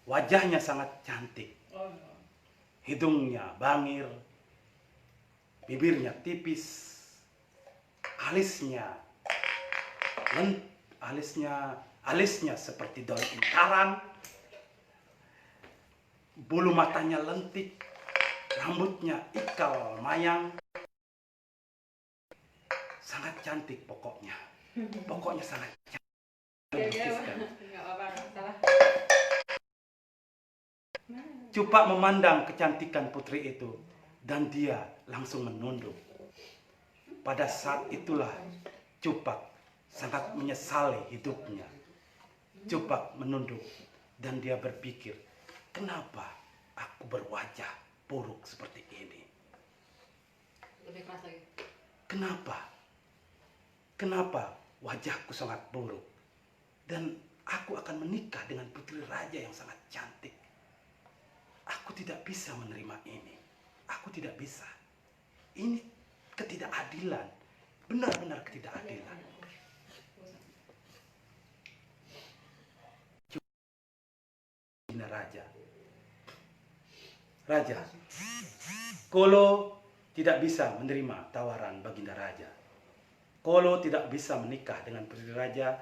wajahnya sangat cantik. Hidungnya bangir, bibirnya tipis, alisnya seperti daun inkaran, bulu matanya lentik, rambutnya ikal mayang, sangat cantik pokoknya. Pokoknya sangat cantik. Nggak apa-apa, salah. Cupak memandang kecantikan putri itu dan dia langsung menunduk. Pada saat itulah Cupak sangat menyesali hidupnya. Cupak menunduk dan dia berpikir, kenapa aku berwajah buruk seperti ini? Lebih keras lagi. Kenapa wajahku sangat buruk? Dan aku akan menikah dengan putri raja yang sangat cantik. Aku tidak bisa menerima ini. Aku tidak bisa. Ini ketidakadilan. Benar-benar ketidakadilan. Raja. Raja. Kolo tidak bisa menerima tawaran Baginda Raja. Kolo tidak bisa menikah dengan putri raja.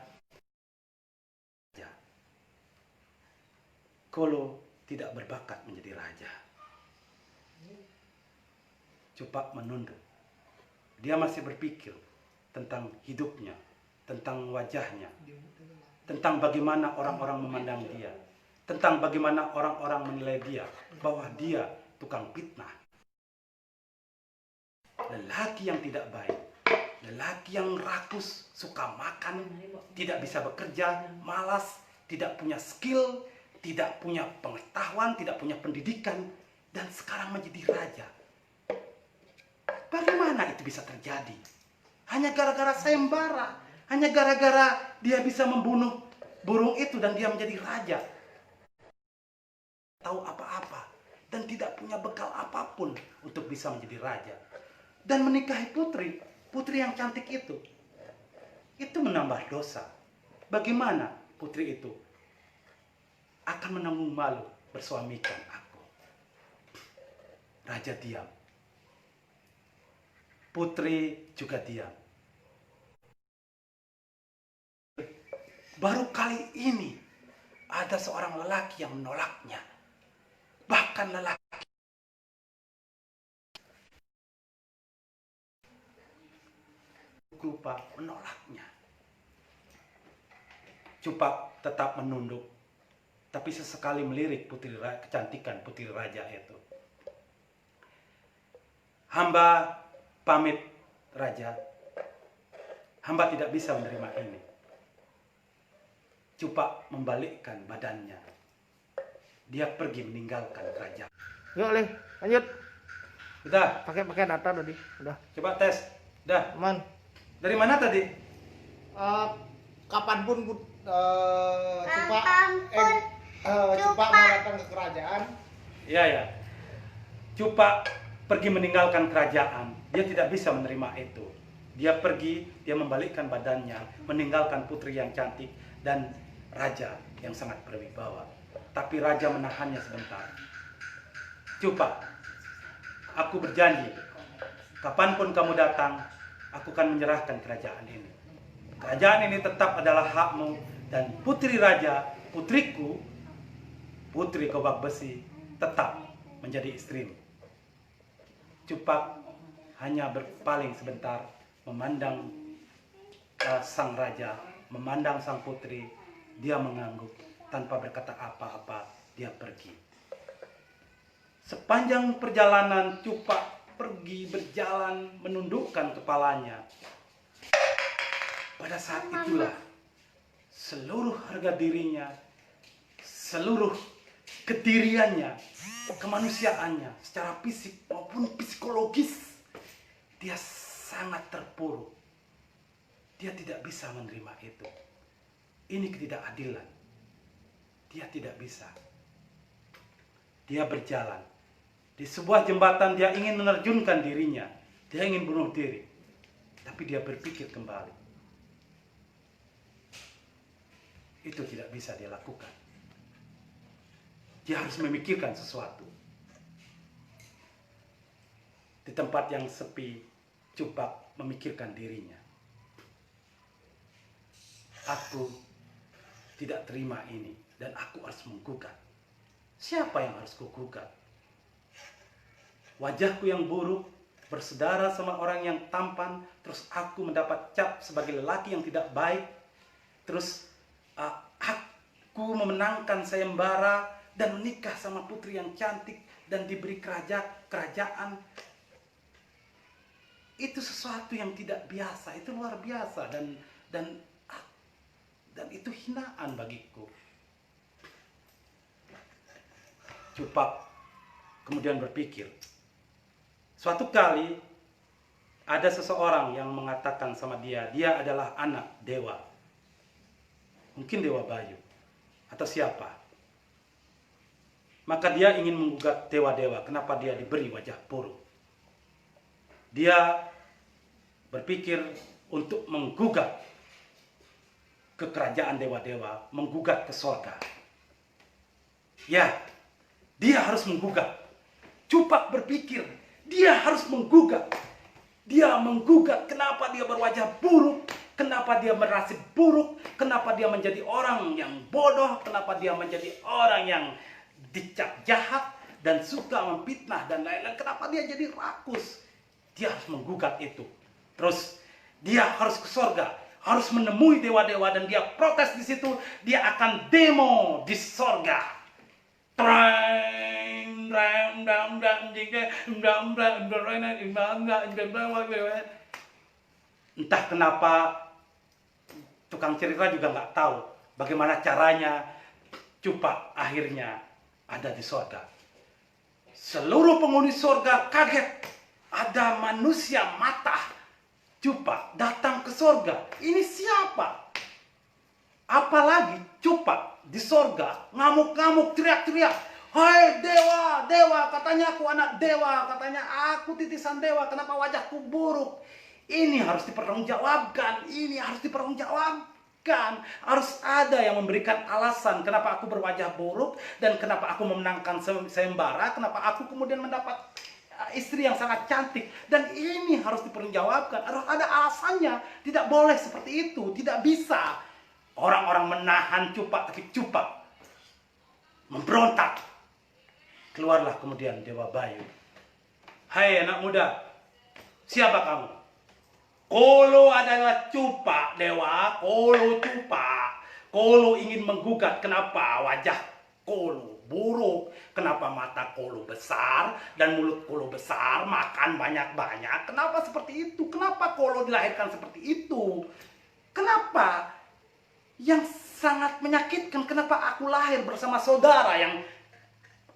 Kolo tidak berbakat menjadi raja. Cupak menunduk. Dia masih berpikir tentang hidupnya, tentang wajahnya, tentang bagaimana orang-orang memandang dia, tentang bagaimana orang-orang menilai dia, bahwa dia tukang fitnah. Lelaki yang tidak baik, lelaki yang rakus, suka makan, tidak bisa bekerja, malas, tidak punya skill, tidak punya pengetahuan, tidak punya pendidikan, dan sekarang menjadi raja. Bagaimana itu bisa terjadi? Hanya gara-gara sayembara, hanya gara-gara dia bisa membunuh burung itu dan dia menjadi raja. Tahu apa-apa dan tidak punya bekal apapun untuk bisa menjadi raja. Dan menikahi putri yang cantik itu menambah dosa. Bagaimana putri itu akan menanggung malu bersuamikan aku? Raja diam. Putri juga diam. Baru kali ini ada seorang lelaki yang menolaknya. Bahkan lelaki lupa menolaknya. Cupak tetap menunduk, tapi sesekali melirik kecantikan putri raja itu. Hamba pamit, Raja. Hamba tidak bisa menerima ini. Cupak membalikkan badannya. Dia pergi meninggalkan kerajaan. Yuk, Le, lanjut. Udah, Pakai data tadi. Udah. coba tes. Udah. Aman. Dari mana tadi? Kapanpun Cupak Kapanpun Cupak mau datang ke kerajaan. Iya, ya. Cupak pergi meninggalkan kerajaan. Dia tidak bisa menerima itu. Dia pergi, dia membalikkan badannya, meninggalkan putri yang cantik dan raja yang sangat berwibawa. Tapi raja menahannya sebentar. Cupak, aku berjanji, kapanpun kamu datang, aku akan menyerahkan kerajaan ini. Kerajaan ini tetap adalah hakmu dan putri raja, putriku, Putri Gobak Besi, tetap menjadi istrimu. Cupak hanya berpaling sebentar, memandang sang raja, memandang sang putri. Dia mengangguk tanpa berkata apa-apa. Dia pergi. Sepanjang perjalanan Cupak pergi berjalan menundukkan kepalanya. Pada saat itulah seluruh harga dirinya, seluruh kediriannya, kemanusiaannya secara fisik maupun psikologis, dia sangat terpuruk. Dia tidak bisa menerima itu. Ini ketidakadilan. Dia tidak bisa. Dia berjalan di sebuah jembatan. Dia ingin menerjunkan dirinya. Dia ingin bunuh diri. Tapi dia berpikir kembali. itu tidak bisa dia lakukan. Dia harus memikirkan sesuatu. Di tempat yang sepi, Cupak memikirkan dirinya. Aku tidak terima ini dan aku harus menggugat. Siapa yang harus kugugat? Wajahku yang buruk bersaudara sama orang yang tampan, terus aku mendapat cap sebagai lelaki yang tidak baik, terus aku memenangkan sayembara dan menikah sama putri yang cantik dan diberi kerajaan. Itu sesuatu yang tidak biasa, itu luar biasa dan itu hinaan bagiku. Cupak kemudian berpikir, suatu kali ada seseorang yang mengatakan sama dia adalah anak dewa. Mungkin Dewa Bayu atau siapa. Maka dia ingin menggugat dewa-dewa, kenapa dia diberi wajah buruk. Dia berpikir untuk menggugat ke kerajaan dewa-dewa, menggugat ke surga. Ya, dia harus menggugat. Cupak berpikir, dia harus menggugat. Dia menggugat kenapa dia berwajah buruk, kenapa dia merasa buruk, kenapa dia menjadi orang yang bodoh, kenapa dia menjadi orang yang dicap jahat dan suka memfitnah dan lain-lain. Kenapa dia jadi rakus? Dia harus menggugat itu. Terus dia harus ke surga, harus menemui dewa-dewa dan dia protes di situ. Dia akan demo di surga. Entah kenapa tukang cerita juga nggak tahu bagaimana caranya Cupak akhirnya ada di surga. Seluruh penghuni surga kaget. Ada manusia mata Cupak datang ke surga. Ini siapa? Apalagi Cupak di surga ngamuk-ngamuk, teriak-teriak. Hai dewa, dewa, katanya aku anak dewa, katanya aku titisan dewa, kenapa wajahku buruk? Ini harus dipertanggungjawabkan, ini harus dipertanggungjawabkan. Harus ada yang memberikan alasan kenapa aku berwajah buruk dan kenapa aku memenangkan sayembara, kenapa aku kemudian mendapat istri yang sangat cantik. Dan ini harus dipertanggungjawabkan, harus ada alasannya. Tidak boleh seperti itu, tidak bisa. Orang-orang menahan Cupak, tapi Cupak memberontak. Keluarlah kemudian Dewa Bayu. Hai anak muda, siapa kamu? Kolo adalah Cupak, dewa. Kolo Cupak. Kolo ingin menggugat kenapa wajah Kolo buruk, kenapa mata Kolo besar dan mulut Kolo besar, makan banyak-banyak. Kenapa seperti itu? Kenapa Kolo dilahirkan seperti itu? Kenapa? Yang sangat menyakitkan, kenapa aku lahir bersama saudara yang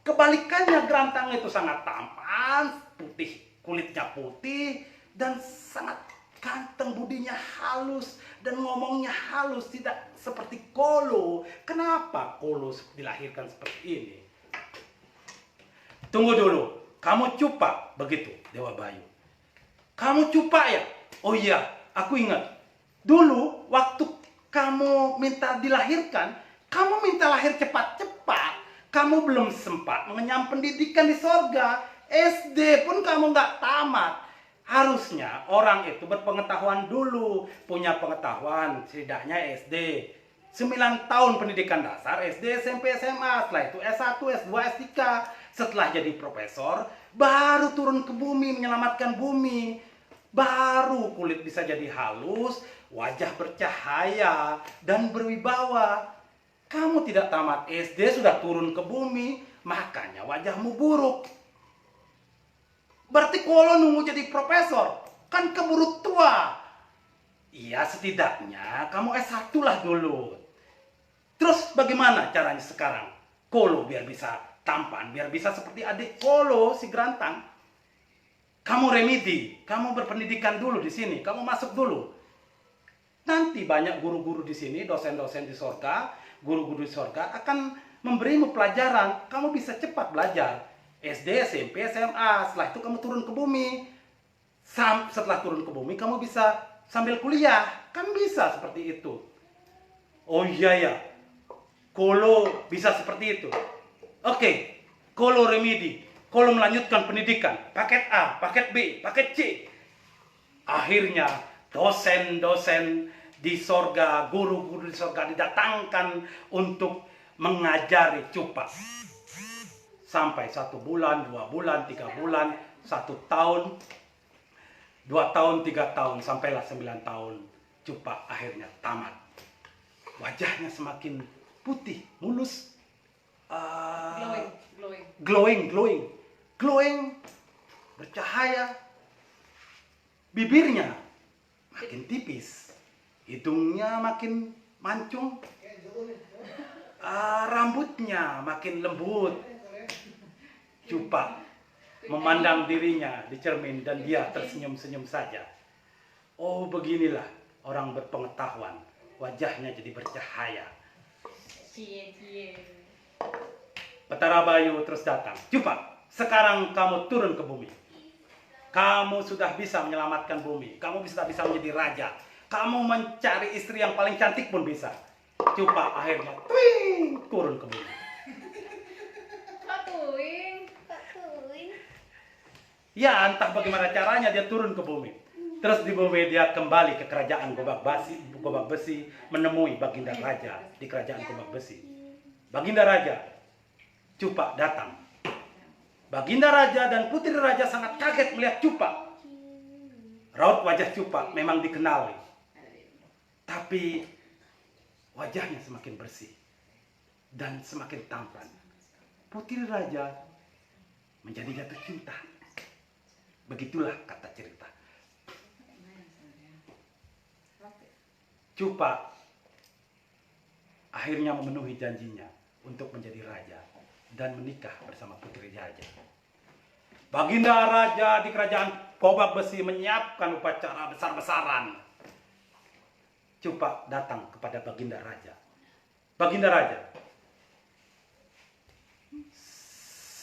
kebalikannya, Gerantang itu sangat tampan, putih, kulitnya putih, dan sangat ganteng, budinya halus, dan ngomongnya halus, tidak seperti Kolo. Kenapa Kolo dilahirkan seperti ini? Tunggu dulu, kamu Cupak, begitu Dewa Bayu. Kamu Cupak ya? Oh iya, aku ingat. Dulu, waktu kamu minta dilahirkan, kamu minta lahir cepat-cepat. Kamu belum sempat mengenyam pendidikan di sorga. SD pun kamu nggak tamat. Harusnya orang itu berpengetahuan dulu. Punya pengetahuan, setidaknya SD. 9 tahun pendidikan dasar, SD, SMP, SMA. Setelah itu S1, S2, S3. Setelah jadi profesor, baru turun ke bumi, menyelamatkan bumi. Baru kulit bisa jadi halus, wajah bercahaya, dan berwibawa. Kamu tidak tamat SD, sudah turun ke bumi, makanya wajahmu buruk. Berarti Kolo nunggu jadi profesor, kan keburu tua. Iya, setidaknya kamu S1 lah dulu. Terus bagaimana caranya sekarang? Kolo biar bisa tampan, biar bisa seperti adik Kolo, si Gerantang. Kamu remedi, kamu berpendidikan dulu di sini, kamu masuk dulu. Nanti banyak guru-guru di sini, dosen-dosen di surga, guru-guru di surga akan memberimu pelajaran. Kamu bisa cepat belajar. SD, SMP, SMA. Setelah itu kamu turun ke bumi. Setelah turun ke bumi, kamu bisa sambil kuliah. Kan bisa seperti itu. Oh iya ya, Kalau bisa seperti itu. Oke, kalau remedi, kalau melanjutkan pendidikan, paket A, paket B, paket C. Akhirnya dosen-dosen di sorga, guru-guru di sorga didatangkan untuk mengajari Cupa. Sampai 1 bulan, 2 bulan, 3 bulan, 1 tahun, 2 tahun, 3 tahun, sampailah 9 tahun. Cupa akhirnya tamat. Wajahnya semakin putih, mulus, glowing, bercahaya. Bibirnya makin tipis, hidungnya makin mancung, rambutnya makin lembut. Cupa memandang dirinya di cermin dan dia tersenyum-senyum saja. Oh, beginilah orang berpengetahuan, wajahnya jadi bercahaya. Petara Bayu terus datang. Cupa, sekarang kamu turun ke bumi. Kamu sudah bisa menyelamatkan bumi. Kamu sudah bisa menjadi raja. Kamu mencari istri yang paling cantik pun bisa. Cupa akhirnya turun ke bumi. Ya, entah bagaimana caranya dia turun ke bumi. Terus di bumi dia kembali ke kerajaan Gobak Besi menemui Baginda Raja di kerajaan Gobak Besi. Baginda Raja, Cupa datang. Baginda Raja dan Putri Raja sangat kaget melihat Cupa. Raut wajah Cupa memang dikenali. Tapi wajahnya semakin bersih dan semakin tampan. Putri Raja menjadi jatuh cinta. Begitulah kata cerita. Cupa akhirnya memenuhi janjinya untuk menjadi raja dan menikah bersama Putri Raja. Baginda Raja di kerajaan Gobak Besi menyiapkan upacara besar-besaran. Cupa datang kepada Baginda Raja. Baginda Raja,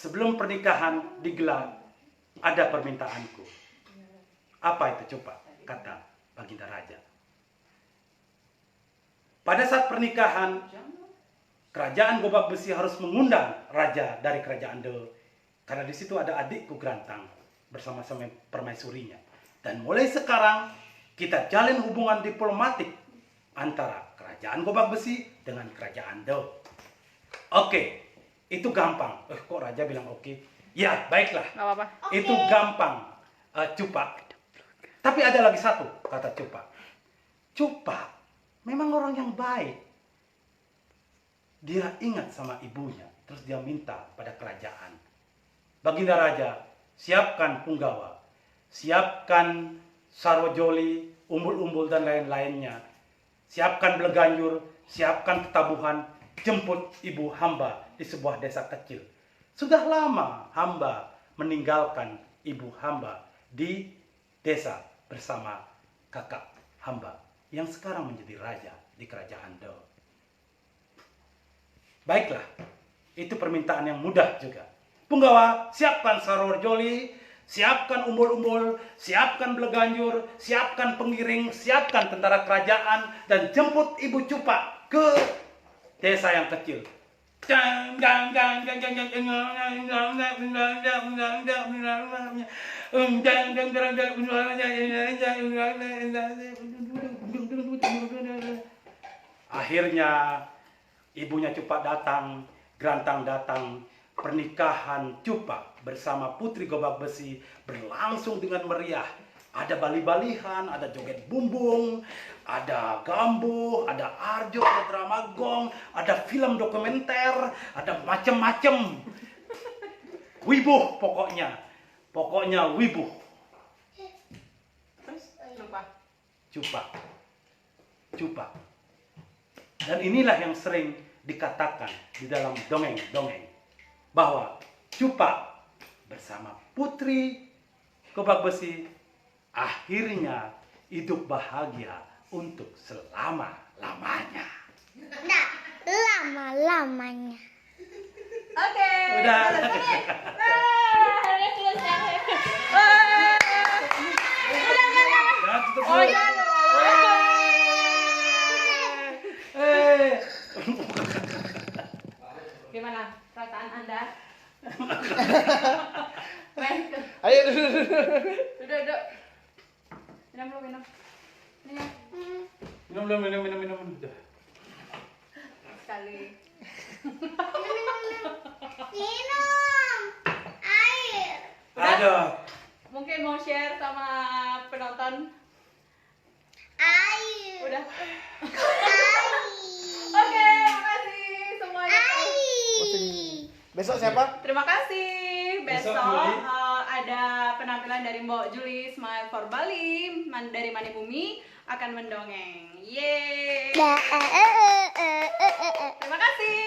sebelum pernikahan digelar, ada permintaanku. Apa itu, Cupa? Kata Baginda Raja. Pada saat pernikahan, kerajaan Gobak Besi harus mengundang raja dari kerajaan Dewa. Karena di situ ada adikku Grantang bersama-sama permaisurinya. Dan mulai sekarang kita jalin hubungan diplomatik antara kerajaan Gobak Besi dengan kerajaan Dewa. Oke, itu gampang. Kok raja bilang oke? Ya, baiklah. Gak apa-apa. Itu gampang, Cupa. Tapi ada lagi satu, kata Cupa. Cupa memang orang yang baik. Dia ingat sama ibunya, terus dia minta pada kerajaan. Baginda Raja, siapkan Punggawa, siapkan Sarojoli, Umbul-Umbul dan lain-lainnya. Siapkan Bleganjur, siapkan Tetabuhan, jemput ibu hamba di sebuah desa kecil. Sudah lama hamba meninggalkan ibu hamba di desa bersama kakak hamba yang sekarang menjadi raja di kerajaan Dewa. Baiklah, itu permintaan yang mudah juga. Punggawa, siapkan Sarojoli, siapkan Umbul-Umbul, siapkan Bleganjur, siapkan pengiring, siapkan tentara kerajaan, dan jemput ibu Cupa ke desa yang kecil. Akhirnya ibunya Cupa datang, Grantang datang. Pernikahan Cupa bersama Putri Gobak Besi berlangsung dengan meriah. Ada bali-balihan, ada joget bumbung, ada gambuh, ada arjo, ada drama gong, ada film dokumenter, ada macem-macem. Wibuh pokoknya. Pokoknya wibuh. Terus lupa. Cupa. Dan inilah yang sering dikatakan di dalam dongeng-dongeng. Bahwa Cupa bersama Putri Gobak Besi akhirnya hidup bahagia untuk selama-lamanya. Nah, lama-lamanya. Oke. Udah. Hari selesai. Nah, tutup Oh, dulu. jangan. Eh. Duduk. Minum dulu, minum. Ini ya. Minum. Udah. Sekali. Minum. Air. Udah? Ada. Mungkin mau share sama penonton. Air. Udah. Air. Oke, makasih semuanya. Air. Besok siapa? Terima kasih. Besok, Besok Juli. ada penampilan dari Mbok Juli Smile for Bali dari Mani Bumi akan mendongeng. Yeay. Da, Terima kasih.